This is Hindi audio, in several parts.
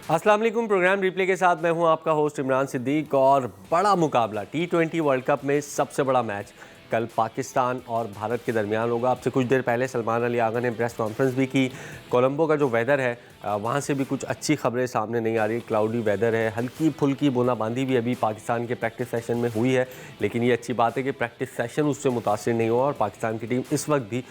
अस्सलाम वालेकुम। प्रोग्राम रिप्ले के साथ मैं हूं आपका होस्ट इमरान सिद्दीक। और बड़ा मुकाबला T20 वर्ल्ड कप में सबसे बड़ा मैच कल पाकिस्तान और भारत के दरमियान होगा। अब से कुछ देर पहले सलमान अली आगा ने प्रेस कॉन्फ्रेंस भी की। कोलंबो का जो वेदर है वहाँ से भी कुछ अच्छी खबरें सामने नहीं आ रही। क्लाउडी वेदर है, हल्की फुल्की बूंदाबांदी भी अभी पाकिस्तान के प्रैक्टिस सेशन में हुई है, लेकिन ये अच्छी बात है कि प्रैक्टिस सेशन उससे मुतासिर नहीं हुआ और पाकिस्तान की टीम इस वक्त भी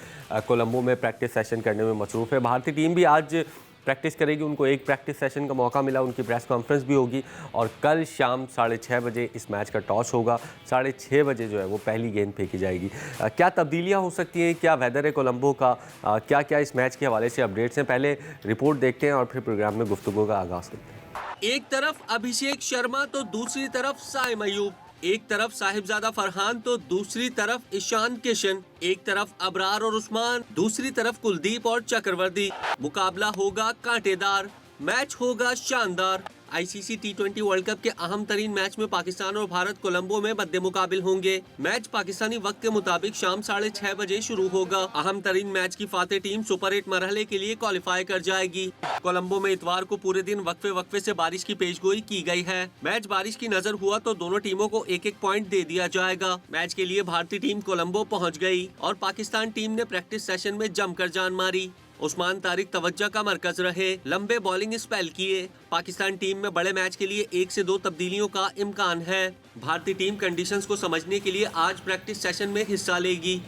कोलंबो में प्रैक्टिस सेशन करने में मसरूफ़ है। भारतीय टीम भी आज प्रैक्टिस करेगी, उनको एक प्रैक्टिस सेशन का मौका मिला, उनकी प्रेस कॉन्फ्रेंस भी होगी और कल शाम 6:30 बजे इस मैच का टॉस होगा। 6:30 बजे जो है वो पहली गेंद फेंकी जाएगी। क्या तब्दीलियां हो सकती हैं, क्या वेदर है कोलंबो का, क्या क्या इस मैच के हवाले से अपडेट्स हैं, पहले रिपोर्ट देखते हैं और फिर प्रोग्राम में गुफ्तगू का आगाज़ करते हैं। एक तरफ अभिषेक शर्मा तो दूसरी तरफ साइम अयूब, एक तरफ साहिबजादा फरहान तो दूसरी तरफ ईशान किशन, एक तरफ अबरार और उस्मान, दूसरी तरफ कुलदीप और चक्रवर्ती। मुकाबला होगा कांटेदार, मैच होगा शानदार। आईसीसी T20 वर्ल्ड कप के अहम तरीन मैच में पाकिस्तान और भारत कोलंबो में मद्दे मुकाबिल होंगे। मैच पाकिस्तानी वक्त के मुताबिक शाम 6:30 बजे शुरू होगा। अहम तरीन मैच की फातेह टीम सुपर 8 मरहले के लिए क्वालिफाई कर जाएगी। कोलंबो में इतवार को पूरे दिन वक्फे वक्फे से बारिश की पेशगोई की गई है। मैच बारिश की नजर हुआ तो दोनों टीमों को एक एक पॉइंट दे दिया जाएगा। मैच के लिए भारतीय टीम कोलंबो पहुँच गयी और पाकिस्तान टीम ने प्रैक्टिस सेशन में जमकर जान मारी। उस्मान तारिक तवज्जो का मरकज रहे, लंबे बॉलिंग स्पेल किए। पाकिस्तान टीम में बड़े मैच के लिए 1 से 2 तब्दीलियों का इम्कान है। भारतीय टीम कंडीशंस को समझने के लिए आज प्रैक्टिस सेशन में हिस्सा लेगी।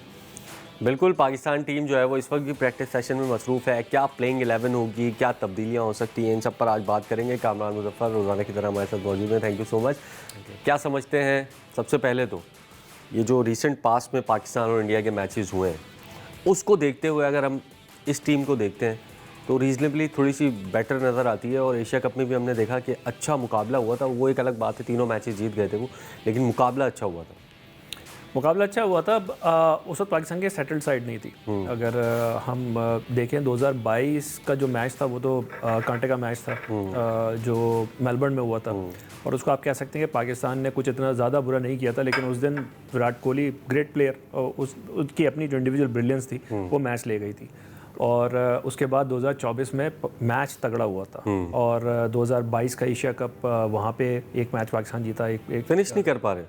बिल्कुल, पाकिस्तान टीम जो है वो इस वक्त भी प्रैक्टिस सेशन में मसरूफ़ है। क्या प्लेइंग 11 होगी, क्या तब्दीलियाँ हो सकती हैं, इन सब पर आज बात करेंगे। कामरान मुजफ्फर रोज़ाना की तरह हमारे साथ मौजूद हैं। Thank you so much. क्या समझते हैं, सबसे पहले तो ये जो रिसेंट पास्ट में पाकिस्तान और इंडिया के मैचेस हुए हैं उसको देखते हुए अगर हम इस टीम को देखते हैं तो रीजनेबली थोड़ी सी बेटर नज़र आती है। और एशिया कप में भी हमने देखा कि अच्छा मुकाबला हुआ था, वो एक अलग बात है, तीनों मैचेस जीत गए थे वो, लेकिन मुकाबला अच्छा हुआ था। मुकाबला अच्छा हुआ था। उस वक्त पाकिस्तान की सेटल्ड साइड नहीं थी। अगर हम देखें 2022 का जो मैच था वो तो कांटे का मैच था जो मेलबर्न में हुआ था और उसको आप कह सकते हैं कि पाकिस्तान ने कुछ इतना ज़्यादा बुरा नहीं किया था, लेकिन उस दिन विराट कोहली ग्रेट प्लेयर, उसकी अपनी जो इंडिविजुअल ब्रिलियंस थी वो मैच ले गई थी। और उसके बाद 2024 में मैच तगड़ा हुआ था और 2022 का एशिया कप वहाँ पे एक मैच पाकिस्तान जीता, एक फिनिश नहीं कर पा रहे।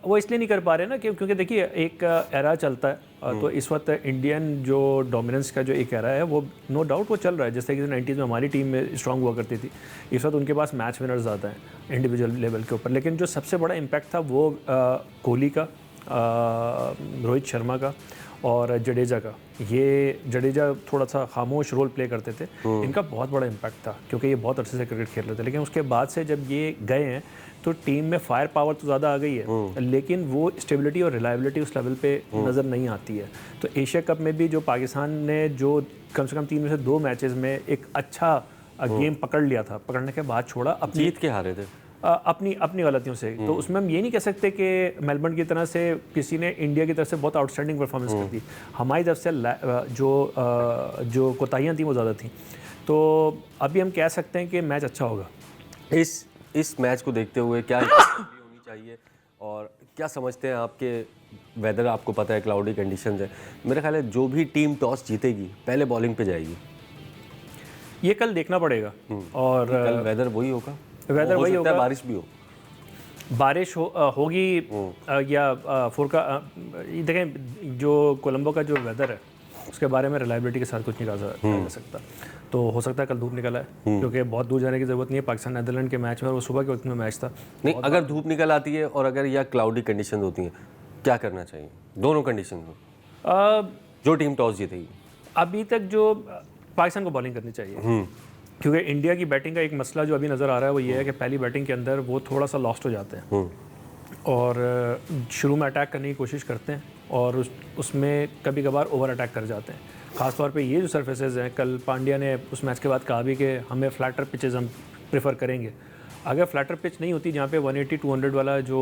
वो इसलिए नहीं कर पा रहे ना क्योंकि देखिए एक एरा चलता है तो इस वक्त इंडियन जो डोमिनेंस का जो एक एरा है वो नो डाउट वो चल रहा है। जैसे कि 90s में हमारी टीम में स्ट्रांग हुआ करती थी, इस वक्त उनके पास मैच विनर्स ज़्यादा हैं इंडिविजुअल लेवल के ऊपर। लेकिन जो सबसे बड़ा इम्पैक्ट था वो कोहली का, रोहित शर्मा का और जडेजा का। ये जडेजा थोड़ा सा खामोश रोल प्ले करते थे, इनका बहुत बड़ा इम्पैक्ट था क्योंकि ये बहुत अरसे से क्रिकेट खेल रहे थे। लेकिन उसके बाद से जब ये गए हैं तो टीम में फायर पावर तो ज़्यादा आ गई है, लेकिन वो स्टेबिलिटी और रिलायबिलिटी उस लेवल पे नज़र नहीं आती है। तो एशिया कप में भी जो पाकिस्तान ने जो कम से कम 3 में से 2 मैचेस में एक अच्छा गेम पकड़ लिया था, पकड़ने के बाद छोड़ा, अपनी जीत के हारे थे अपनी गलतियों से। तो उसमें हम ये नहीं कह सकते कि मेलबर्न की तरह से किसी ने इंडिया की तरफ से बहुत आउटस्टैंडिंग परफॉर्मेंस कर दी। हमारी तरफ से जो कोताहियाँ थी वो ज़्यादा थी। तो अभी हम कह सकते हैं कि मैच अच्छा होगा। इस मैच को देखते हुए क्या होनी चाहिए और क्या समझते हैं आपके वेदर, आपको पता है क्लाउडी कंडीशंस है, मेरे ख्याल है जो भी टीम टॉस जीतेगी पहले बॉलिंग पे जाएगी। ये कल देखना पड़ेगा और कल वेदर वही होगा, वेदर वही होगा, बारिश भी हो, बारिश होगी या देखें जो कोलंबो का जो वेदर है उसके बारे में रिलायबिलिटी के साथ कुछ नहीं कहा जा सकता। तो हो सकता है कल धूप निकला है क्योंकि बहुत दूर जाने की ज़रूरत नहीं है। पाकिस्तान नीदरलैंड के मैच में और वो सुबह के वक्त में मैच था। नहीं, अगर धूप निकल आती है और अगर या क्लाउडी कंडीशन होती हैं, क्या करना चाहिए दोनों कंडीशन में जो टीम टॉस जीतेगी? अभी तक जो पाकिस्तान को बॉलिंग करनी चाहिए क्योंकि इंडिया की बैटिंग का एक मसला जो अभी नज़र आ रहा है वो ये है कि पहली बैटिंग के अंदर वो थोड़ा सा लॉस्ट हो जाते हैं और शुरू में अटैक करने की कोशिश करते हैं और उसमें कभी कभार ओवर अटैक कर जाते हैं। ख़ासतौर पे ये जो सर्फेसेज हैं, कल पांड्या ने उस मैच के बाद कहा भी कि हमें फ्लैटर पिचेज़ हम प्रेफर करेंगे। अगर फ्लैटर पिच नहीं होती जहाँ पे 180-200 वाला जो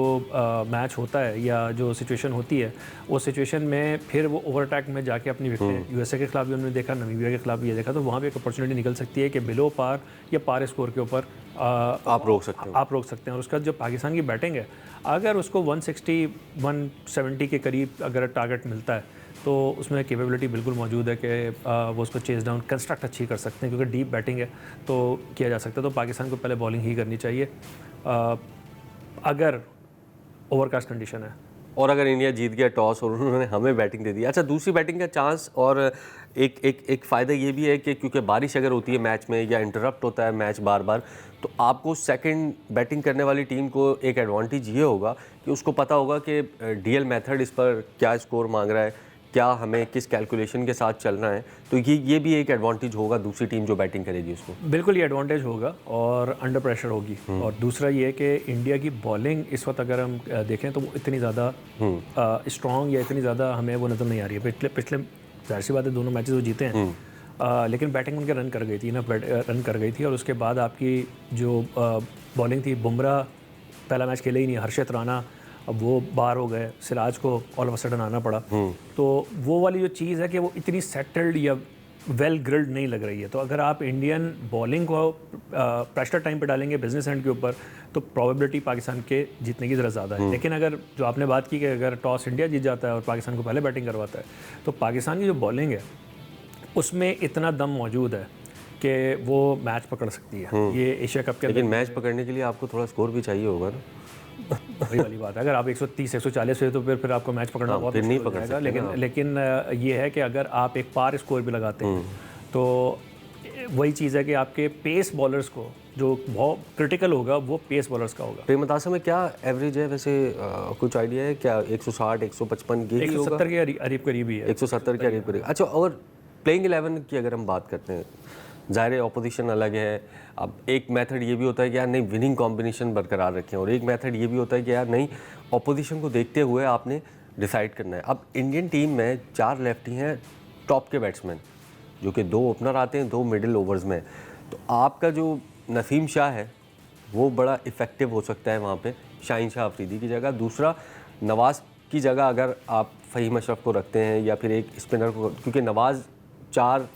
मैच होता है या जो सिचुएशन होती है, उस सिचुएशन में फिर वो ओवर अटैक में जाके अपनी विकेट यूएसए के खिलाफ भी उन्होंने देखा, नमीबिया के खिलाफ भी ये देखा, तो वहाँ भी एक अपॉर्चुनिटी निकल सकती है कि बिलो पार या पार स्कोर के ऊपर आप रोक सकते हैं। और उसका जो पाकिस्तान की बैटिंग है, अगर उसको 160-170 के करीब अगर टारगेट मिलता है तो उसमें कैपेबिलिटी बिल्कुल मौजूद है कि वो उसको चेज डाउन कंस्ट्रक्ट अच्छी कर सकते हैं, क्योंकि डीप बैटिंग है तो किया जा सकता है। तो पाकिस्तान को पहले बॉलिंग ही करनी चाहिए अगर ओवरकास्ट कंडीशन है। और अगर इंडिया जीत गया टॉस और उन्होंने हमें बैटिंग दे दी, अच्छा दूसरी बैटिंग का चांस, और एक फ़ायदा ये भी है कि क्योंकि बारिश अगर होती है मैच में या इंटरप्ट होता है मैच बार बार, तो आपको सेकंड बैटिंग करने वाली टीम को एक एडवांटेज ये होगा कि उसको पता होगा कि डीएल मेथड इस पर क्या स्कोर मांग रहा है, क्या हमें किस कैलकुलेशन के साथ चलना है, तो ये भी एक एडवांटेज होगा दूसरी टीम जो बैटिंग करेगी उसको। बिल्कुल ये एडवांटेज होगा और अंडर प्रेशर होगी। और दूसरा ये है कि इंडिया की बॉलिंग इस वक्त अगर हम देखें तो वो इतनी ज़्यादा स्ट्रॉन्ग या इतनी ज़्यादा हमें वो नज़र नहीं आ रही है। पिछले जाहिर सी बात है दोनों मैचेस वो जीते हैं, लेकिन बैटिंग उनके रन कर गई थी ना, रन कर गई थी। और उसके बाद आपकी जो बॉलिंग थी, बुमराह पहला मैच खेले ही नहीं, हर्षित राणा अब वो बाहर हो गए, सिराज को ऑल ऑफ सडन आना पड़ा। तो वो वाली जो चीज़ है कि वो इतनी सेटल्ड या वेल ग्रिल्ड नहीं लग रही है। तो अगर आप इंडियन बॉलिंग को प्रेशर टाइम पे डालेंगे बिजनेस एंड के ऊपर, तो प्रोबेबिलिटी पाकिस्तान के जीतने की ज़रा ज़्यादा है। लेकिन अगर जो आपने बात की कि अगर टॉस इंडिया जीत जाता है और पाकिस्तान को पहले बैटिंग करवाता है, तो पाकिस्तान की जो बॉलिंग है उसमें इतना दम मौजूद है कि वो मैच पकड़ सकती है। ये एशिया कप के लेकिन मैच पकड़ने के लिए आपको थोड़ा स्कोर भी चाहिए होगा ना। वही वाली बात है, अगर आप 130 140 है तो फिर आपको मैच पकड़ना बहुत फिर नहीं मुश्किल हो पकड़ जाएगा। सकते लेकिन ये है कि अगर आप एक पार स्कोर भी लगाते हैं तो वही चीज़ है कि आपके पेस बॉलर्स को जो बहुत क्रिटिकल होगा वो पेस बॉलर्स का होगा। प्रेमदासा में क्या एवरेज है वैसे, कुछ आइडिया है क्या? 160 155 ये ही होगा? 170 के करीब ही है। 170 के करीब। अच्छा, और प्लेइंग 11 की अगर हम बात करते हैं, ज़ाहिर ऑपोजिशन अलग है। अब एक मेथड ये भी होता है कि यार नहीं विनिंग कॉम्बिनेशन बरकरार रखें, और एक मेथड ये भी होता है कि यार नहीं ऑपोजिशन को देखते हुए आपने डिसाइड करना है। अब इंडियन टीम में 4 लेफ्टी हैं टॉप के बैट्समैन, जो कि 2 ओपनर आते हैं, 2 मिडिल ओवर्स में। तो आपका जो नसीम शाह है वो बड़ा इफ़ेक्टिव हो सकता है वहाँ पे शाहीन शाह अफरीदी की जगह। दूसरा, नवाज़ की जगह अगर आप फ़हीम अशरफ को रखते हैं या फिर एक स्पिनर को, क्योंकि नवाज़ 4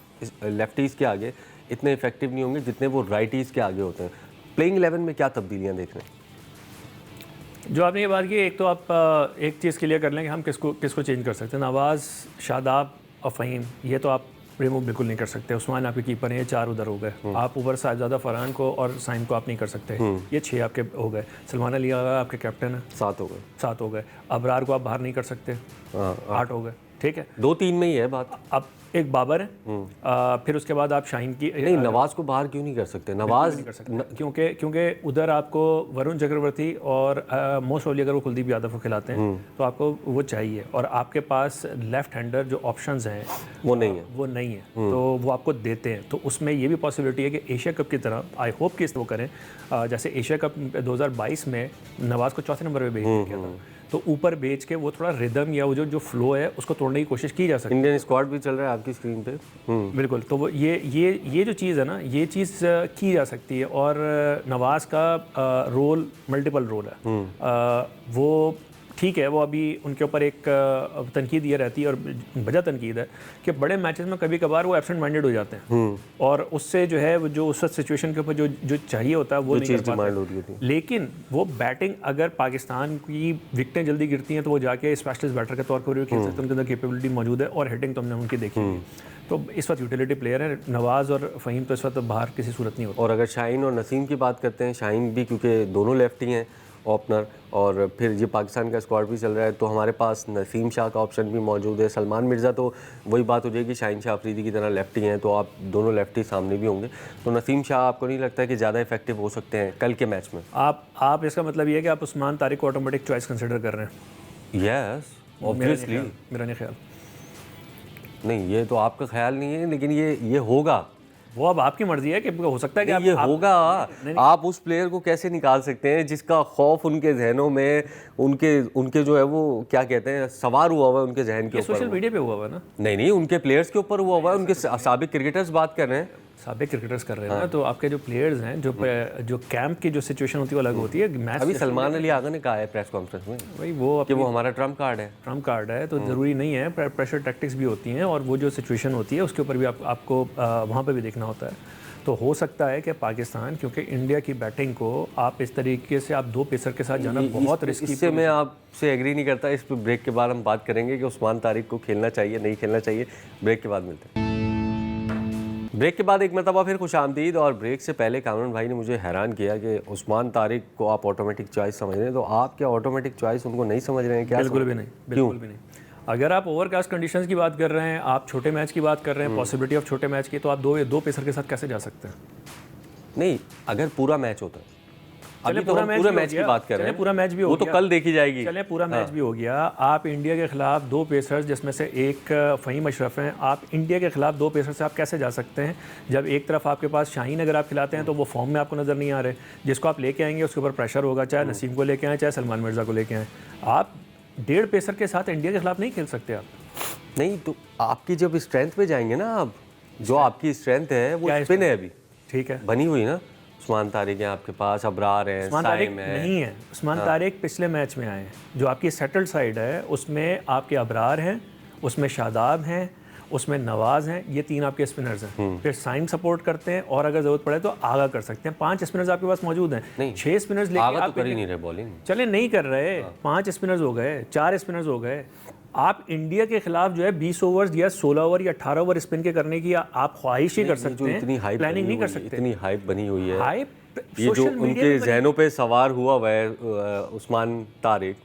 लेफ्टीज़ के आगे इतने इफेक्टिव नहीं होंगे जितने वो राइटीज़ के आगे होते हैं। प्लेइंग 11 में क्या तब्दीलियाँ देख रहे हैं? जो आपने ये बात की, एक तो आप एक चीज़ क्लियर कर लें कि हम किसको चेंज कर सकते हैं। नवाज़, शादाब और फ़हीम, ये तो आप रिमूव बिल्कुल नहीं कर सकते। उस्मान आपके कीपर हैं, ये 4 उधर हो गए। आप ऊपर साहिबजादा फरहान को और साइम को आप नहीं कर सकते, ये 6 आपके हो गए। सलमान अली आगा आपके कैप्टन है, 7 हो गए। 7 हो गए। अबरार को आप बाहर नहीं कर सकते, 8 हो गए। ठीक है, 2-3 में ही है बात। अब एक बाबर है, फिर उसके बाद आप शाहीन की नहीं, नवाज़ को बाहर क्यों नहीं कर सकते? नवाज़ नहीं कर सकते क्योंकि उधर आपको वरुण चक्रवर्ती और मोस्ट ऑफली अगर वो कुलदीप यादव को खिलाते हैं तो आपको वो चाहिए, और आपके पास लेफ्ट हैंडर जो ऑप्शंस हैं वो नहीं है, तो वो आपको देते हैं। तो उसमें ये भी पॉसिबिलिटी है कि एशिया कप की तरह आई होप कि वो करें, जैसे एशिया कप 2022 में नवाज़ को 4थे नंबर पर भेज दिया था, तो ऊपर बेच के वो थोड़ा रिदम या वो जो फ्लो है उसको तोड़ने की कोशिश की जा सकती है। इंडियन स्क्वाड भी चल रहा है आपकी स्क्रीन पे। बिल्कुल, तो वो ये जो चीज़ है ना, ये चीज़ की जा सकती है। और नवाज़ का रोल मल्टीपल रोल है, वो ठीक है, वो अभी उनके ऊपर एक तनकीद ये रहती है, और वजह तनकीद है कि बड़े मैचेस में कभी कभार वो एब्सेंट माइंडेड हो जाते हैं, और उससे जो है वो जो उस सिचुएशन के ऊपर जो चाहिए होता है वो नहीं कर पाते। लेकिन वो बैटिंग अगर पाकिस्तान की विकेटें जल्दी गिरती हैं तो वो जाके स्पेशलिस्ट बैटर के तौर पर भी खेल सकते हैं, उनके अंदर कैपेबिलिटी मौजूद है, और हिटिंग तो हमने उनकी देखी है। तो इस वक्त यूटिलिटी प्लेयर है नवाज़, और फ़हीम तो इस वक्त बाहर किसी सूरत नहीं होता। और अगर शाहीन और नसीम की बात करते हैं, शाहीन भी क्योंकि दोनों लेफ्टी हैं ओपनर, और फिर ये पाकिस्तान का स्क्वाड भी चल रहा है, तो हमारे पास नसीम शाह का ऑप्शन भी मौजूद है। सलमान मिर्ज़ा तो वही बात हो जाएगी, शाहीन शाह अफरीदी की तरह लेफ्टी हैं, तो आप दोनों लेफ्टी सामने भी होंगे। तो नसीम शाह आपको नहीं लगता है कि ज़्यादा इफेक्टिव हो सकते हैं कल के मैच में? आप इसका मतलब ये है कि आप उस्मान तारिक को ऑटोमेटिक चॉइस कंसिडर कर रहे हैं? Yes, obviously. मेरा नहीं ख्याल। नहीं, ये तो आपका ख्याल नहीं है, लेकिन ये होगा। वो अब आपकी मर्जी है कि हो सकता है कि ये होगा। आप उस प्लेयर को कैसे निकाल सकते हैं जिसका खौफ उनके जहनों में, उनके जो है वो क्या कहते हैं सवार हुआ हुआ है उनके जहन के ऊपर। सोशल मीडिया पे हुआ हुआ है ना? नहीं, उनके प्लेयर्स के ऊपर हुआ हुआ है, उनके साबिक क्रिकेटर्स बात कर रहे हैं। साबिक क्रिकेटर्स कर रहे हैं ना, तो आपके जो प्लेयर्स हैं, जो कैंप की जो सिचुएशन होती है वो अलग होती है। मैच अभी सलमान अली आगा ने कहा है प्रेस कॉन्फ्रेंस में भाई वो कि वो हमारा ट्रम्प कार्ड है, तो ज़रूरी नहीं है, प्रेशर टैक्टिक्स भी होती हैं, और वो जो सिचुएशन होती है उसके ऊपर भी आपको वहाँ पे भी देखना होता है। तो हो सकता है कि पाकिस्तान, क्योंकि इंडिया की बैटिंग को आप इस तरीके से आप 2 पेसर के साथ जाना बहुत रिस्की। इससे मैं आपसे एग्री नहीं करता। इस पर ब्रेक के बाद हम बात करेंगे कि उस्मान तारिक को खेलना चाहिए नहीं खेलना चाहिए। ब्रेक के बाद मिलते हैं। ब्रेक के बाद एक मरतबा फिर खुशामदीद। और ब्रेक से पहले कामरान भाई ने मुझे हैरान किया कि उस्मान तारिक को आप ऑटोमेटिक चॉइस समझ रहे हैं, तो आप क्या ऑटोमेटिक चॉइस उनको नहीं समझ रहे हैं क्या? बिल्कुल भी नहीं, बिल्कुल भी नहीं। अगर आप ओवरकास्ट कंडीशंस की बात कर रहे हैं, आप छोटे मैच की बात कर रहे हैं, पॉसिबिलिटी ऑफ छोटे मैच की, तो आप दो पेसर के साथ कैसे जा सकते हैं? नहीं, अगर पूरा मैच होता है, चले अभी तो हम पूरे मैच की बात कर रहे हैं, पूरा मैच भी हो वो गया, तो कल देखी जाएगी। चले पूरा मैच भी हो गया। आप इंडिया के खिलाफ 2 पेसर्स, जिसमें से एक फ़हीम अशरफ हैं, आप इंडिया के खिलाफ 2 पेसर से आप कैसे जा सकते हैं? जब एक तरफ आपके पास शाहीन अगर आप खिलाते हैं तो वो फॉर्म में आपको नज़र नहीं आ रहे, जिसको आप लेके आएंगे उसके ऊपर प्रेशर होगा, चाहे नसीम को लेके आए चाहे सलमान मिर्ज़ा को लेके आए। आप 1.5 पेसर के साथ इंडिया के खिलाफ नहीं खेल सकते आप। नहीं तो आपकी जब स्ट्रेंथ पे जाएंगे ना, आप जो आपकी स्ट्रेंथ है वो स्पिन है अभी, ठीक है, बनी हुई ना। उस्मान तारिक है आपके पास, अबरार है, उस्मान तारिक साइम है। नहीं है, उस्मान तारिक पिछले मैच में आए हैं। जो आपकी सेटल्ड साइड है उसमें आपके अबरार हैं, उसमें शादाब हैं, उसमें नवाज हैं, ये 3 आपके स्पिनर्स हैं। फिर साइम सपोर्ट करते हैं और अगर ज़रूरत पड़े तो आगा कर सकते हैं। 5 स्पिनर्स आपके पास मौजूद हैं, 6 स्पिनर्स लेके आगा तो आप कर ही नहीं रहे बॉलिंग। चले नहीं कर रहे, 5 स्पिनर्स हो गए, 4 स्पिनर्स हो गए। आप इंडिया के खिलाफ जो है 20 ओवर्स या 16 ओवर या 18 ओवर स्पिन के करने की आप ख्वाहिश ही कर सकते हैं, इतनी हाइप प्लानिंग नहीं कर सकते। इतनी हाइप बनी हुई है, हाइप ये जो उनके जहनों पे सवार हुआ है उस्मान तारिक,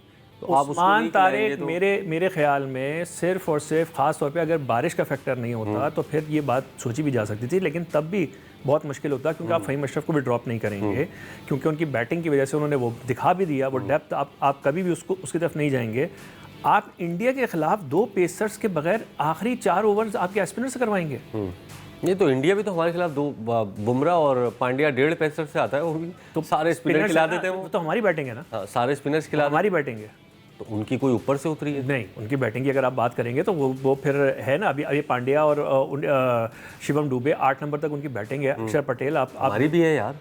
तो आप उसको उस्मान नहीं तारिक खिलाएंगे तो... मेरे ख्याल में सिर्फ और सिर्फ ख़ास तौर पे अगर बारिश का फैक्टर नहीं होता तो फिर ये बात सोची भी जा सकती थी, लेकिन तब भी बहुत मुश्किल होता, क्योंकि आप फ़हीम अशरफ को भी ड्रॉप नहीं करेंगे, क्योंकि उनकी बैटिंग की वजह से उन्होंने वो दिखा भी दिया, वो डेप्थ आप कभी भी उसकी तरफ नहीं जाएंगे। आप इंडिया के खिलाफ 2 पेसर्स के बगैर आखिरी 4 ओवर्स आपके स्पिनर से करवाएंगे। ये तो इंडिया भी तो हमारे खिलाफ 2 बुमराह और पांड्या 1.5 पेसर से आता है, वो भी तो सारे स्पिनर खिला देते हैं। वो तो हमारी बैटिंग है ना, हाँ, सारे स्पिनर्स खिला हमारी बैटिंग है, तो उनकी कोई ऊपर से उतरी है? नहीं, उनकी बैटिंग की अगर आप बात करेंगे तो वो फिर है ना। अभी पांड्या और शिवम दुबे 8 नंबर तक उनकी बैटिंग है। अक्षर पटेल आप हमारी भी है यार,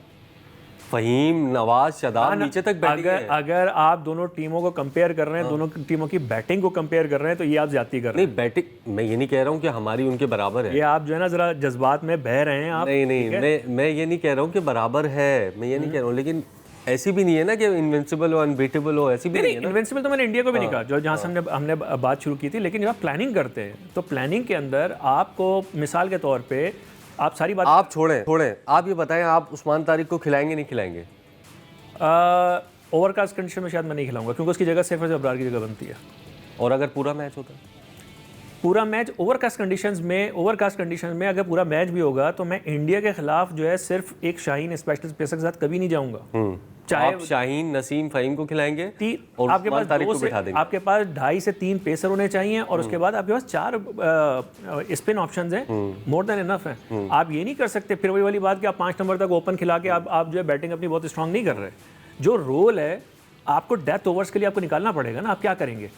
फ़हीम, नवाज, शादाब नीचे तक बैटिंग है। अगर आप दोनों टीमों को कंपेयर कर रहे हैं, दोनों टीमों की बैटिंग को कंपेयर कर रहे हैं, तो ये आप ज्यादती कर रहे हैं। नहीं, बैटिंग मैं ये नहीं कह रहा हूँ कि हमारी उनके बराबर है, ये आप जो है ना जरा जज्बात में बह रहे हैं आप। नहीं, मैं ये नहीं कह रहा हूँ कि बराबर है, मैं ये नहीं कह रहा हूँ, लेकिन ऐसी भी नहीं है ना कि इनविंसिबल हो, अनबीटेबल हो, ऐसी भी नहीं है ना। इनविंसिबल तो मैंने इंडिया को भी नहीं कहा, जो जहाँ से हमने बात शुरू की थी, लेकिन जब आप प्लानिंग करते हैं तो प्लानिंग के अंदर आपको मिसाल के तौर पे आप सारी बात आप छोड़ें, आप ये बताएं, आप उस्मान तारिक को खिलाएंगे नहीं खिलाएंगे? ओवरकास्ट कंडीशन में शायद मैं नहीं खिलाऊंगा, क्योंकि उसकी जगह सिर्फ अबरार की जगह बनती है। और अगर पूरा मैच होता है? पूरा मैच ओवरकास्ट कंडीशंस में अगर पूरा मैच भी होगा तो मैं इंडिया के खिलाफ जो है सिर्फ एक शाहीन स्पेशलिस्ट पेसर के साथ कभी नहीं जाऊंगा। चाहे आप शाहीन, नसीम, फ़हीम को खिलाएंगे और आपके पास तारिक को बिठा देंगे। आपके पास 2.5 से 3 पेसर होने चाहिए और उसके बाद आपके पास 4 स्पिन ऑप्शंस हैं, मोर देन इनफ है। आप ये नहीं कर सकते फिर वही वाली बात कि आप 5 नंबर तक ओपन खिला के आप जो है बैटिंग अपनी बहुत स्ट्रांग नहीं कर रहे। जो रोल है आपको डेथ ओवर्स के लिए आपको निकालना पड़ेगा ना, आप क्या करेंगे?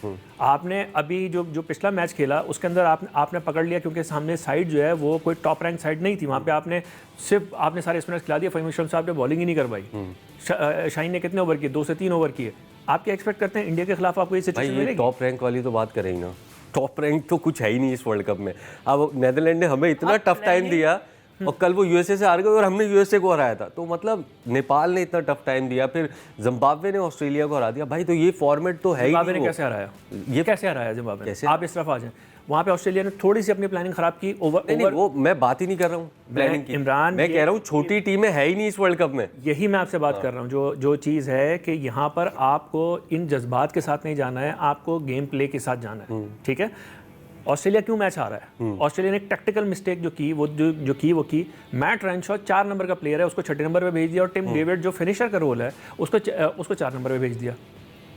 आपने अभी जो पिछला मैच खेला उसके अंदर आपने पकड़ लिया, क्योंकि सामने साइड जो है वो कोई टॉप रैंक साइड नहीं थी, वहाँ पे आपने सारे स्पिनर्स खिला दिया। फ़हीम अशरफ साहब ने बॉलिंग ही नहीं करवाई। शाहीन ने कितने ओवर किए? 2 से 3 ओवर किए। आप क्या एक्सपेक्ट करते हैं इंडिया के खिलाफ आपको ये सिचुएशन मिलेगी? टॉप रैंक वाली तो बात करेंगे ना, टॉप रैंक तो कुछ है ही नहीं इस वर्ल्ड कप में। अब नेदरलैंड ने हमें इतना टफ टाइम दिया और कल वो यूएसए से हार गए और हमने यूएसए को हराया था, तो मतलब नेपाल ने इतना टफ टाइम दिया, फिर जिम्बाब्वे ने ऑस्ट्रेलिया को हरा दिया। भाई तो ये फॉर्मेट तो है ही नहीं। कैसे हराया? ये कैसे हराया जिम्बाब्वे? कैसे? आप इस तरफ आ जाएं। वहाँ पे ऑस्ट्रेलिया ने थोड़ी सी अपनी प्लानिंग खराब की। नहीं, वो मैं बात ही नहीं कर रहा हूँ प्लानिंग की, इमरान, मैं कह रहा हूँ छोटी टीमें है ही नहीं इस वर्ल्ड कप में। यही मैं आपसे बात कर रहा हूँ। जो चीज़ है कि यहाँ पर आपको इन जज्बात के साथ नहीं जाना है, आपको गेम प्ले के साथ जाना है, ठीक है? ऑस्ट्रेलिया क्यों मैच हारा है? ऑस्ट्रेलिया ने एक टैक्टिकल मिस्टेक जो की मैट रेनशॉ 4 नंबर का प्लेयर है, उसको 6 नंबर पे भेज दिया, और टिम डेविड जो फिनिशर का रोल है उसको 4 नंबर पे भेज दिया।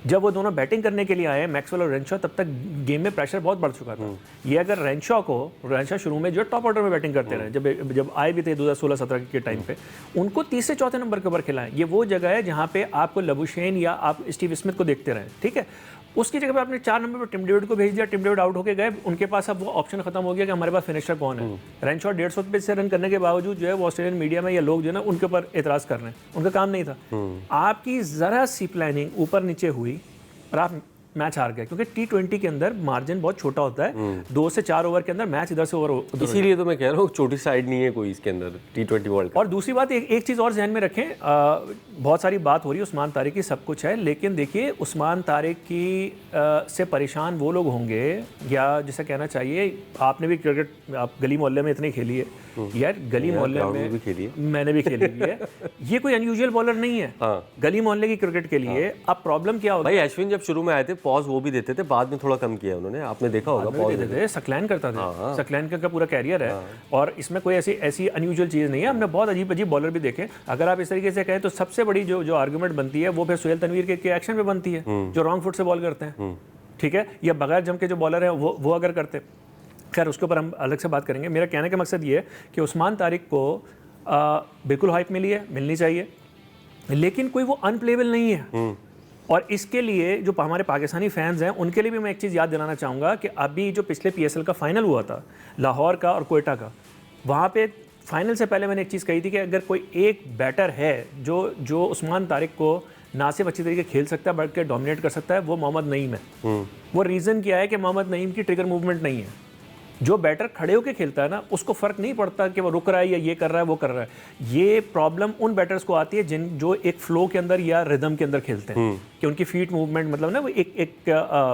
जब वो दोनों बैटिंग करने के लिए आए, मैक्सवेल और रेनशॉ, तब तक गेम में प्रेशर बहुत बढ़ चुका था। ये अगर रेनशॉ शुरू में जो टॉप ऑर्डर में बैटिंग करते रहे, जब आए भी थे 2016-17 के टाइम पे, उनको 30 से 4 नंबर के ऊपर खिलाएं। ये वो जगह है जहाँ पे आपको लबुशेन या आप स्टीव स्मिथ को देखते रहें, ठीक है? उसकी जगह पे आपने 4 नंबर पर टिम डेविड को भेज दिया, टिम डेविड आउट होके गए, उनके पास अब वो ऑप्शन खत्म हो गया कि हमारे पास फिनिशर कौन है। रेनशॉ 150 पे से रन करने के बावजूद जो है वो ऑस्ट्रेलियन मीडिया में या लोग जो है ना उनके ऊपर एतराज़ कर रहे हैं, उनका काम नहीं था। आपकी ज़रा सी प्लानिंग ऊपर नीचे हुई और आप मैच हार गए, क्योंकि T20 के अंदर मार्जिन बहुत छोटा होता है, 2 से 4 ओवर के अंदर मैच इधर से ओवर उधर। इसीलिए तो मैं कह रहा हूँ छोटी साइड नहीं है कोई इसके अंदर T20 वर्ल्ड कप। और दूसरी बात, एक चीज़ और ध्यान में रखें, बहुत सारी बात हो रही है उस्मान तारिक की, सब कुछ है, लेकिन देखिए उस्मान तारिक की से परेशान वो लोग होंगे, या जिसे कहना चाहिए, आपने भी क्रिकेट आप गली मोहल्ले में इतने खेली है यार, गली मोहल्ले में भी खेली है, मैंने भी खेली हुई है, ये कोई अनयूजुअल बॉलर नहीं है। हाँ। गली मोहल्ले की क्रिकेट के लिए अब प्रॉब्लम क्या होगी? भाई अश्विन जब शुरू में आए थे पॉज वो भी देते थे, बाद में थोड़ा कम किया उन्होंने, आपने देखा होगा पॉज देते थे, सकलैन करता था, सकलैन का पूरा कैरियर है, और इसमें कोई ऐसी अनयूजुअल चीज़ नहीं है। हमने बहुत अजीब अजीब बॉलर भी देखे। अगर आप इस तरीके से कहें तो सबसे बड़ी जो आर्गूमेंट बनती है वो फिर सुहेल तनवीर के एक्शन पे बनती है, जो रॉन्ग फुट से बॉल करते हैं, ठीक है, या बगैर जम के जो बॉलर है वो अगर करते। खैर उसके ऊपर हम अलग से बात करेंगे। मेरा कहने का मकसद ये है कि उस्मान तारिक को बिल्कुल हाइप मिली है, मिलनी चाहिए, लेकिन कोई वो अनप्लेबल नहीं है। और इसके लिए जो हमारे पाकिस्तानी फैंस हैं उनके लिए भी मैं एक चीज़ याद दिलाना चाहूँगा कि अभी जो पिछले PSL का फाइनल हुआ था, लाहौर का और कोयटा का, वहाँ पे फाइनल से पहले मैंने एक चीज़ कही थी कि अगर कोई एक बैटर है जो उस्मान तारिक को ना सिर्फ अच्छी तरीके खेल सकता है बल्कि डोमिनेट कर सकता है, वो मोहम्मद नईम है। वो रीज़न क्या है कि मोहम्मद नईम की ट्रिगर मूवमेंट नहीं है। जो बैटर खड़े होकर खेलता है ना, उसको फ़र्क नहीं पड़ता कि वो रुक रहा है या ये कर रहा है वो कर रहा है। ये प्रॉब्लम उन बैटर्स को आती है जो एक फ्लो के अंदर या रिदम के अंदर खेलते हैं, कि उनकी फीट मूवमेंट, मतलब ना वो एक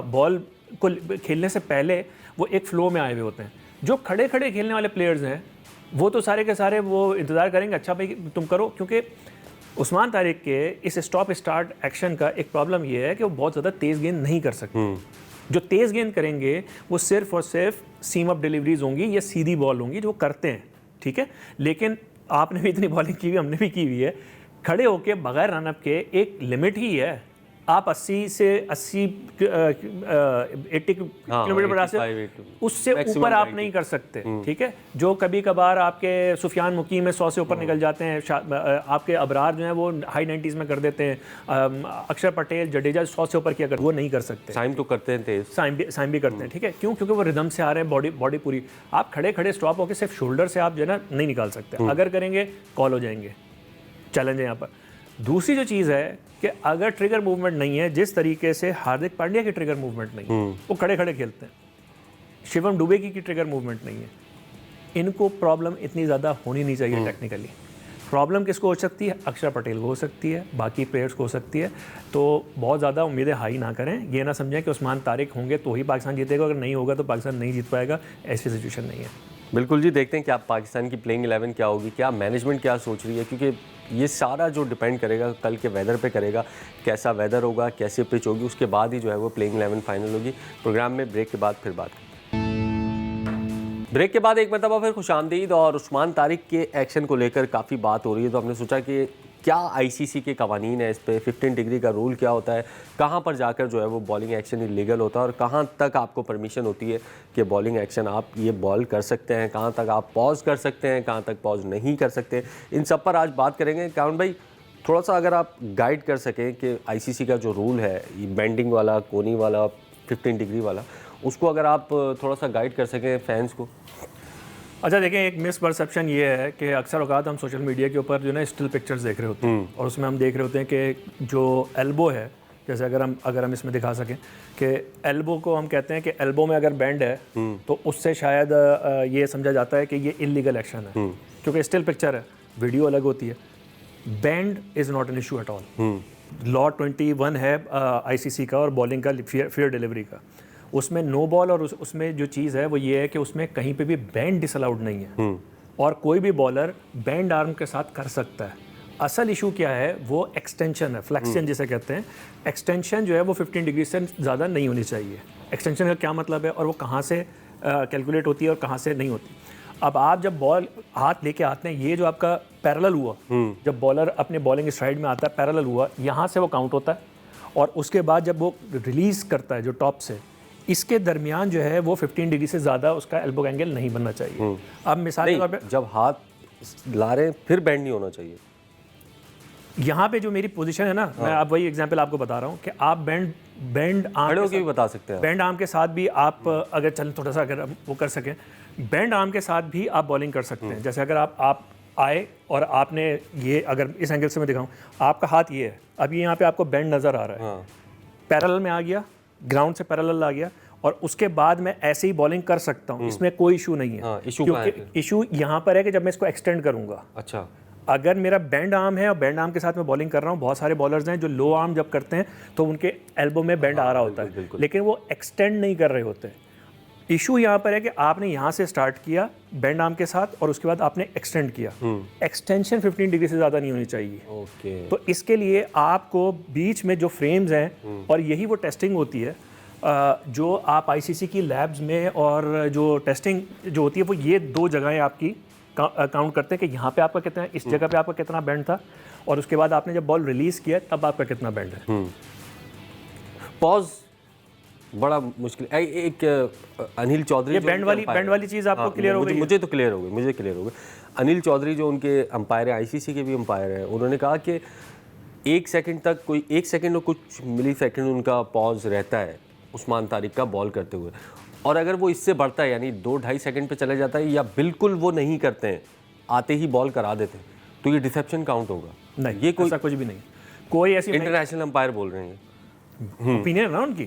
बॉल को खेलने से पहले वो एक फ्लो में आए हुए होते हैं। जो खड़े खड़े खेलने वाले प्लेयर्स हैं वो तो सारे के सारे वो इंतज़ार करेंगे, अच्छा भाई तुम करो, क्योंकि उस्मान तारिक के इस स्टॉप स्टार्ट एक्शन का एक प्रॉब्लम ये है कि वो बहुत ज़्यादा तेज़ गेंद नहीं कर सकते। जो तेज़ गेंद करेंगे वो सिर्फ और सिर्फ सीम अप डिलीवरीज होंगी या सीधी बॉल होंगी जो वो करते हैं, ठीक है। लेकिन आपने भी इतनी बॉलिंग की हुई, हमने भी की हुई है, खड़े होके बगैर रनअप के एक लिमिट ही है। आप 80 से 80 80 किलोमीटर पर आते, उससे ऊपर आप नहीं कर सकते, ठीक है। जो कभी कभार आपके सुफियान मुकीम में 100 से ऊपर निकल जाते हैं, आपके अबरार जो हैं वो हाई 90s में कर देते हैं, अक्षर पटेल, जडेजा 100 से ऊपर किया कर, वो नहीं कर सकते। साइम तो करते हैं तेज, साइम भी करते हैं, ठीक है। क्यों? क्योंकि वो रिदम से आ रहे हैं, बॉडी पूरी। आप खड़े खड़े स्टॉप होकर सिर्फ शोल्डर से आप जो है ना नहीं निकाल सकते, अगर करेंगे कॉल हो जाएंगे, चैलेंज है यहाँ पर। दूसरी जो चीज़ है कि अगर ट्रिगर मूवमेंट नहीं है, जिस तरीके से हार्दिक पांड्या की ट्रिगर मूवमेंट नहीं है, वो खड़े खड़े खेलते हैं, शिवम दुबे की ट्रिगर मूवमेंट नहीं है, इनको प्रॉब्लम इतनी ज़्यादा होनी नहीं चाहिए टेक्निकली। प्रॉब्लम किसको हो सकती है? अक्षर पटेल को हो सकती है, बाकी प्लेयर्स को हो सकती है। तो बहुत ज़्यादा उम्मीदें हाई ना करें, ये ना समझें कि उस्मान तारिक होंगे तो ही पाकिस्तान जीतेगा, अगर नहीं होगा तो पाकिस्तान नहीं जीत पाएगा, ऐसी सिचुएशन नहीं है। बिल्कुल जी, देखते हैं कि आप पाकिस्तान की प्लेइंग 11 क्या होगी, क्या मैनेजमेंट क्या सोच रही है, क्योंकि ये सारा जो डिपेंड करेगा कल के वेदर पे करेगा, कैसा वेदर होगा, कैसे पिच होगी, उसके बाद ही जो है वो प्लेइंग 11 फाइनल होगी। प्रोग्राम में ब्रेक के बाद फिर बात करते हैं। ब्रेक के बाद एक मरतबा फिर खुशामदीद, और उस्मान तारिक के एक्शन को लेकर काफ़ी बात हो रही है, तो हमने सोचा कि क्या ICC के कवानीन है इस पर, 15 डिग्री का रूल क्या होता है, कहाँ पर जाकर जो है वो बॉलिंग एक्शन इलीगल होता है, और कहाँ तक आपको परमिशन होती है कि बॉलिंग एक्शन आप ये बॉल कर सकते हैं, कहाँ तक आप पॉज कर सकते हैं, कहाँ तक पॉज नहीं कर सकते। इन सब पर आज बात करेंगे। काउन भाई, थोड़ा सा अगर आप गाइड कर सकें कि ICC का जो रूल है, ये बेंडिंग वाला, कोनी वाला, 15 डिग्री वाला, उसको अगर आप थोड़ा सा गाइड कर सकें फैंस को। अच्छा देखें, एक मिसपरसेप्शन ये है कि अक्सर औकात हम सोशल मीडिया के ऊपर जो ना स्टिल पिक्चर्स देख रहे होते हैं, और उसमें हम देख रहे होते हैं कि जो एल्बो है, जैसे अगर हम इसमें दिखा सकें कि एल्बो को हम कहते हैं कि एल्बो में अगर बैंड है तो उससे शायद ये समझा जाता है कि ये इलीगल एक्शन है, क्योंकि स्टिल पिक्चर है, वीडियो अलग होती है। Band is not an issue at all. Law 21 है ICC का और बॉलिंग का, फेयर डिलीवरी का, उसमें नो बॉल, और उसमें जो चीज़ है वो ये है कि उसमें कहीं पे भी बैंड डिसअलाउड नहीं है, और कोई भी बॉलर बैंड आर्म के साथ कर सकता है। असल इशू क्या है? वो एक्सटेंशन है, फ्लेक्शन जिसे कहते हैं। एक्सटेंशन जो है वो 15 डिग्री से ज़्यादा नहीं होनी चाहिए। एक्सटेंशन का क्या मतलब है और वो कहाँ से कैलकुलेट होती है और कहाँ से नहीं होती? अब आप जब बॉल हाथ लेके आते हैं, ये जो आपका पैरेलल हुआ, जब बॉलर अपने बॉलिंग स्ट्राइड में आता है, पैरेलल हुआ, यहाँ से वो काउंट होता है, और उसके बाद जब वो रिलीज़ करता है जो टॉप से, इसके दरमियान जो है वो 15 डिग्री से ज़्यादा उसका एल्बो एंगल नहीं बनना चाहिए। अब मिसाल के तौर पे जब हाथ ला रहे हैं फिर बैंड नहीं होना चाहिए। यहाँ पे जो मेरी पोजीशन है ना, मैं अब वही एग्जांपल आपको बता रहा हूँ कि आप बैंड आर्म के भी बता सकते हैं, बैंड आर्म के साथ भी आप अगर चल थोड़ा सा अगर वो कर सकें, बैंड आर्म के साथ भी आप बॉलिंग कर सकते हैं। जैसे अगर आप आए और आपने ये, अगर इस एंगल से मैं दिखाऊँ, आपका हाथ ये है, अब ये यहाँ पे आपको बैंड नज़र आ रहा है, पैरेलल में आ गया, ग्राउंड से पैरेलल आ गया और उसके बाद मैं ऐसे ही बॉलिंग कर सकता हूँ, इसमें कोई इशू नहीं है। हाँ, issue कहाँ है क्योंकि इशू यहाँ पर है कि जब मैं इसको एक्सटेंड करूँगा, अच्छा, अगर मेरा बैंड आर्म है और बैंड आर्म के साथ मैं बॉलिंग कर रहा हूँ, बहुत सारे बॉलर्स हैं जो लो आर्म जब करते हैं तो उनके एल्बो में बैंड आ रहा होता है, लेकिन वो एक्सटेंड नहीं कर रहे होते। इशू यहाँ पर है कि आपने यहाँ से स्टार्ट किया बैंड आर्म के साथ और उसके बाद आपने एक्सटेंड किया। एक्सटेंशन 15 डिग्री से ज़्यादा नहीं होनी चाहिए। ओके, तो इसके लिए आपको बीच में जो फ्रेम्स हैं, और यही वो टेस्टिंग होती है जो आप आईसीसी की लैब्स में, और जो टेस्टिंग जो होती है वो ये 2 जगहें आपकी काउंट करते हैं कि यहाँ पे आपका कितना, इस जगह पे आपका कितना बैंड था, और उसके बाद आपने जब बॉल रिलीज किया तब आपका कितना बैंड है। पॉज बड़ा मुश्किल एक अनिल चौधरी, ये बैंड वाली चीज़ आपको क्लियर हो गई? मुझे तो क्लियर हो गई, मुझे क्लियर हो गई। अनिल चौधरी जो उनके अंपायर हैं, आईसीसी के भी अंपायर हैं, उन्होंने कहा कि 1 सेकंड तक, कोई 1 सेकंड और कुछ मिली सेकंड उनका पॉज रहता है उस्मान तारिक का बॉल करते हुए, और अगर वो इससे बढ़ता है यानी 2-2.5 सेकंड पे चले जाता है या बिल्कुल वो नहीं करते हैं, आते ही बॉल करा देते हैं, तो ये डिसेप्शन काउंट होगा? नहीं, ये कोई ऐसा कुछ भी नहीं, कोई ऐसी इंटरनेशनल अंपायर बोल रहे हैं, ओपिनियन है ना उनकी,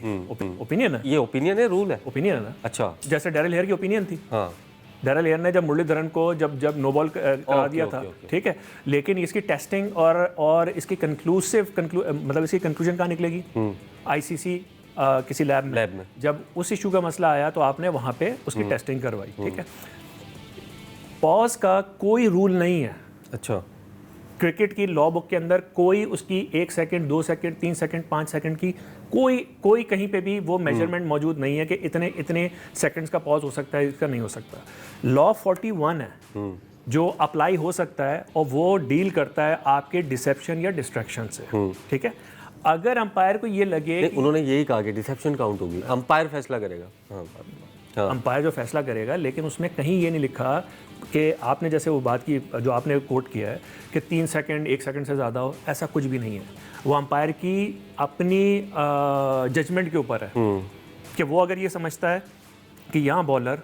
ओपिनियन है, ये ओपिनियन है, रूल है, ओपिनियन है ना। अच्छा, जैसे डैरिल हेयर की ओपिनियन थी। हाँ, डैरिल हेयर ने जब मुरलीधरन को जब नो बॉल करा दिया था, ठीक है, लेकिन इसकी टेस्टिंग और इसकी मतलब इसकी कंक्लूजन कहाँ निकलेगी? आईसीसी किसी लैब में जब उस इशू का मसला आया तो आपने वहाँ पे उसकी टेस्टिंग करवाई, ठीक है। पॉज का कोई रूल नहीं है। अच्छा, क्रिकेट की लॉ बुक के अंदर कोई उसकी 1 सेकंड, 2 सेकंड, 3 सेकंड, 5 सेकंड की कोई कहीं पे भी वो मेजरमेंट मौजूद नहीं है कि इतने सेकंड्स का पॉज हो सकता है, इसका नहीं हो सकता। लॉ 41 है जो अप्लाई हो सकता है, और वो डील करता है आपके डिसेप्शन या डिस्ट्रैक्शन से, ठीक है। अगर अंपायर को ये लगे, उन्होंने यही कहा कि डिसेप्शन काउंट होगी, अंपायर फैसला करेगा। हाँ, अंपायर जो फैसला करेगा, लेकिन उसमें कहीं ये नहीं लिखा कि आपने जैसे वो बात की जो आपने कोट किया है कि 3 सेकंड 1 सेकंड से ज़्यादा हो, ऐसा कुछ भी नहीं है। वो अंपायर की अपनी जजमेंट के ऊपर है कि वो अगर ये समझता है कि यहाँ बॉलर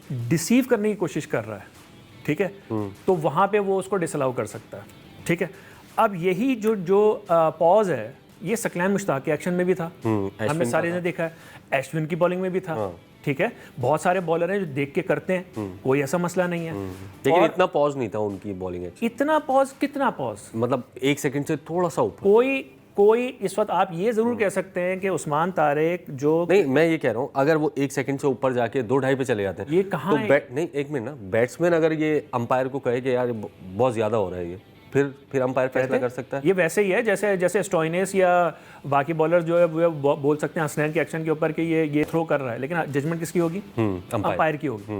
डिसीव करने की कोशिश कर रहा है, ठीक है, तो वहाँ पे वो उसको डिसअलाउ कर सकता है, ठीक है। अब यही जो पॉज है, ये सकलैन मुश्ताक के एक्शन में भी था, हमने सारे ने देखा है, अश्विन की बॉलिंग में भी था, ठीक है। बहुत सारे बॉलर हैं जो देख के करते हैं, कोई ऐसा मसला नहीं है। लेकिन इतना पॉज नहीं था उनकी बॉलिंग एक्शन। इतना पॉज, कितना पॉज? मतलब 1 सेकंड से थोड़ा सा ऊपर। कोई इस वक्त आप ये जरूर कह सकते हैं कि उस्मान तारिक जो, नहीं, मैं ये कह रहा हूँ, अगर वो 1 सेकंड से ऊपर जाके 2-2.5 पे चले जाते हैं, ये कहाँ तो नहीं, 1 मिनट ना, बैट्समैन अगर ये अंपायर को कहे कि यार बहुत ज्यादा हो रहा है, ये फिर अंपायर फैसला कर सकता है। ये वैसे ही है जैसे स्टोइनिस या बाकी बॉलर जो है वो बोल सकते हैं हसनैन के एक्शन के ऊपर कि ये थ्रो कर रहा है, लेकिन जजमेंट किसकी होगी? अंपायर की होगी।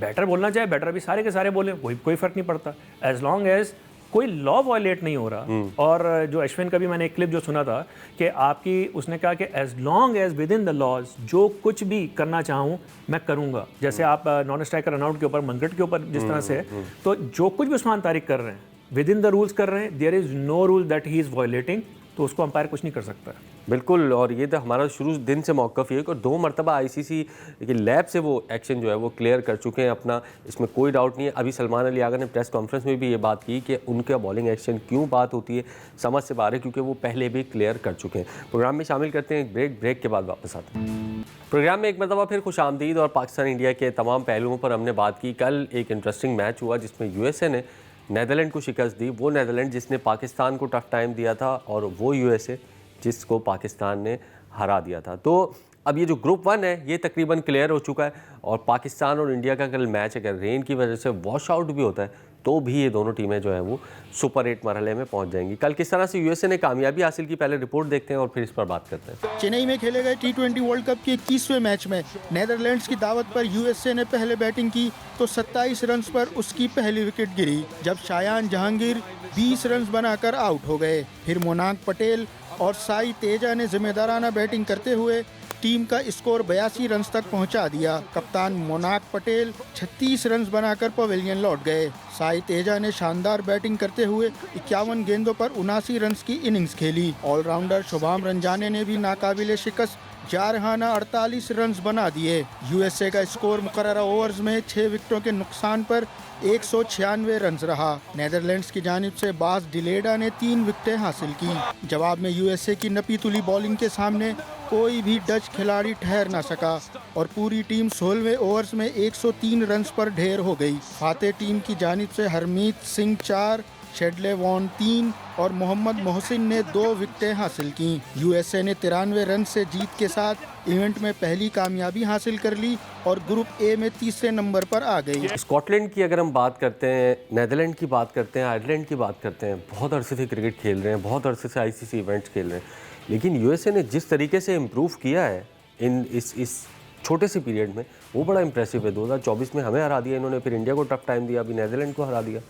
बैटर बोलना चाहे बैटर भी सारे के सारे बोले, कोई फर्क नहीं पड़ता, एज लॉन्ग एज कोई लॉ वायलेट नहीं हो रहा। और जो अश्विन का भी मैंने एक क्लिप जो सुना था कि आपकी, उसने कहा कि as long as within the laws जो कुछ भी करना चाहूँ मैं करूँगा। जैसे आप नॉन स्ट्राइकर रनआउट के ऊपर, मनगट के ऊपर जिस तरह से है, तो जो कुछ भी उस्मान तारिक कर रहे हैं विद इन द रूल्स कर रहे हैं, there is no rule that he is violating, तो उसको अंपायर कुछ नहीं कर सकता है। बिल्कुल, और ये तो हमारा शुरू दिन से मौक़िफ़ है, और 2 मरतबा आईसीसी की लैब से वो एक्शन जो है वो क्लियर कर चुके हैं अपना, इसमें कोई डाउट नहीं है। अभी सलमान अली आगा ने प्रेस कॉन्फ्रेंस में भी ये बात की कि उनका बॉलिंग एक्शन क्यों बात होती है, समझ से बाहर है, क्योंकि वो पहले भी क्लियर कर चुके हैं। प्रोग्राम में शामिल करते हैं एक ब्रेक के बाद वापस आते हैं। प्रोग्राम में एक मरतबा फिर खुशामदीद, और पाकिस्तान इंडिया के तमाम पहलुओं पर हमने बात की। कल एक इंटरेस्टिंग मैच हुआ जिसमें यूएसए ने नीदरलैंड को शिकस्त दी। वो नीदरलैंड जिसने पाकिस्तान को टफ टाइम दिया था, और वो यूएसए जिसको पाकिस्तान ने हरा दिया था। तो अब ये जो ग्रुप 1 है ये तकरीबन क्लियर हो चुका है, और पाकिस्तान और इंडिया का कल मैच अगर रेन की वजह से वॉश आउट भी होता है तो भी ये दोनों टीमें जो है वो सुपर 8 मरहले में पहुंच जाएंगी। कल किस तरह से यूएसए ने कामयाबी हासिल की, पहले रिपोर्ट देखते हैं और फिर इस पर बात करते हैं। चेन्नई में खेले गए T20 वर्ल्ड कप के 21वें मैच में नीदरलैंड्स की दावत पर यूएसए ने पहले बैटिंग की तो 27 रन पर उसकी पहली विकेट गिरी, जब शायान जहांगीर 20 रन बनाकर आउट हो गए। फिर मोनाक पटेल और साई तेजा ने जिम्मेदाराना बैटिंग करते हुए टीम का स्कोर 82 रन तक पहुंचा दिया। कप्तान मोनाक पटेल 36 रन बनाकर पवेलियन लौट गए। साई तेजा ने शानदार बैटिंग करते हुए 51 गेंदों पर 79 रन की इनिंग्स खेली। ऑलराउंडर शुभम रंजाने ने भी नाकाबिले शिकस्त जारहाना 48 रन्स बना दिए। यूएसए का स्कोर मुकर्ररा ओवर्स में 6 विकेटों के नुकसान पर 196 रन्स रहा। नेदरलैंड्स की जानिब से बास डिलेडा ने 3 विकेटें हासिल की। जवाब में यूएसए की नपी तुली बॉलिंग के सामने कोई भी डच खिलाड़ी ठहर ना सका और पूरी टीम 16वें ओवर्स में 103 रन्स पर ढेर हो गई। फातेह टीम की जानिब से हरमीत सिंह 4, शेडले वॉन 3 और मोहम्मद मोहसिन ने 2 विकेटें हासिल की। यूएसए ने 93 रन से जीत के साथ इवेंट में पहली कामयाबी हासिल कर ली और ग्रुप ए में तीसरे नंबर पर आ गई। स्कॉटलैंड की अगर हम बात करते हैं, नेदरलैंड की बात करते हैं, आयरलैंड की बात करते हैं, बहुत अरसे से क्रिकेट खेल रहे हैं, बहुत अरसे से आईसीसी इवेंट्स खेल रहे हैं, लेकिन यूएसए ने जिस तरीके से इम्प्रूव किया है इस छोटे से पीरियड में, वो बड़ा इंप्रेसिव है। 2024 में हमें हरा दिया इन्होंने, फिर इंडिया को टफ टाइम दिया, अभी नेदरलैंड को हरा दिया।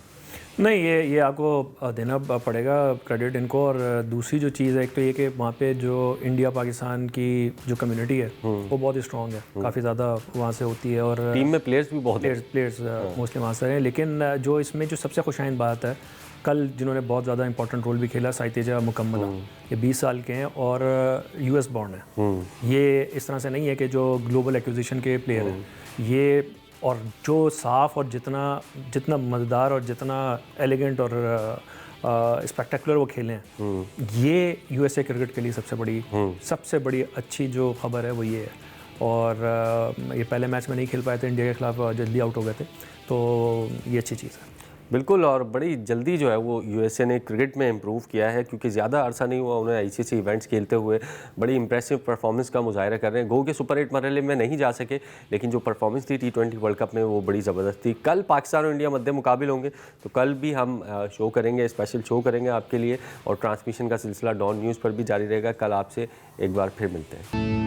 नहीं, ये आपको देना पड़ेगा क्रेडिट इनको। और दूसरी जो चीज़ है, एक तो ये कि वहाँ पे जो इंडिया पाकिस्तान की जो कम्युनिटी है वो बहुत ही स्ट्रॉन्ग है, काफ़ी ज़्यादा वहाँ से होती है और टीम में प्लेयर्स भी बहुत प्लेयर्स मोस्टली वहाँ से हैं। लेकिन जो इसमें जो सबसे खुशाइन बात है, कल जिन्होंने बहुत ज़्यादा इंपॉर्टेंट रोल भी खेला, साइतेजा मुकम्मला, ये 20 साल के हैं और यूएस बॉर्न है। ये इस तरह से नहीं है कि जो ग्लोबल एक्विजिशन के प्लेयर हैं ये, और जो साफ़ और जितना मज़ेदार और जितना एलिगेंट और स्पेक्टेकुलर वो खेले हैं, ये यूएसए क्रिकेट के लिए सबसे बड़ी अच्छी जो खबर है वो ये है। और ये पहले मैच में नहीं खेल पाए थे इंडिया के खिलाफ, जल्दी आउट हो गए थे, तो ये अच्छी चीज़ है। बिल्कुल, और बड़ी जल्दी जो है वो यूएसए ने क्रिकेट में इम्प्रूव किया है, क्योंकि ज़्यादा अरसा नहीं हुआ उन्हें आईसीसी इवेंट्स खेलते हुए। बड़ी इंप्रेसिव परफॉर्मेंस का मुजाहरा कर रहे हैं। गो के सुपर 8 मरहले में नहीं जा सके, लेकिन जो परफॉर्मेंस थी T20 वर्ल्ड कप में वो बड़ी ज़बरदस्त थी। कल पाकिस्तान और इंडिया मध्य मुकाबिल होंगे, तो कल भी हम शो करेंगे, स्पेशल शो करेंगे आपके लिए, और ट्रांसमिशन का सिलसिला डॉन न्यूज़ पर भी जारी रहेगा। कल आपसे एक बार फिर मिलते हैं।